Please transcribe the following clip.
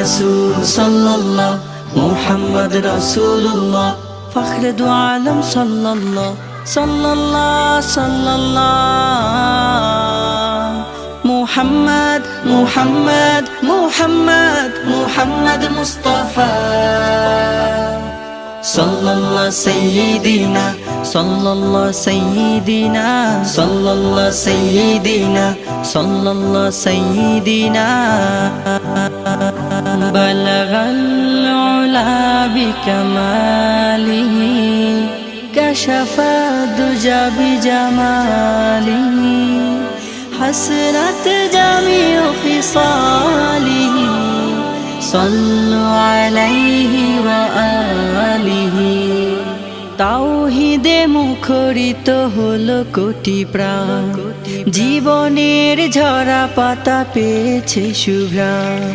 রসূল সাল্লাল্লাহ মুহাম্মদ রাসূলুল্লাহ ফখরে দু আলম সাল্লাল্লাহ সাল্লাল্লাহ সাল্লাল্লাহ মুহাম্মদ মুহাম্মদ মুহাম্মদ মুহাম্মদ মুস্তাফা সাল্লাল্লাহ সাইয়্যিদিনা সাল্লাল্লাহ সাইয়্যিদিনা সাল্লাল্লাহ সাইয়্যিদিনা সাল্লাল্লাহ সাইয়্যিদিনা বালাগাল উলা বিকামালিহি কাশাফা দুজা বিজামালিহি হাসরাত জামিউ ফিসালিহি সাল্লু আলাইহি ওয়া আলিহি তাওহীদে মুখরিত হলো কোটি প্রাণ জীবনের ঝরা পাতা পেয়েছে সুঘ্রাণ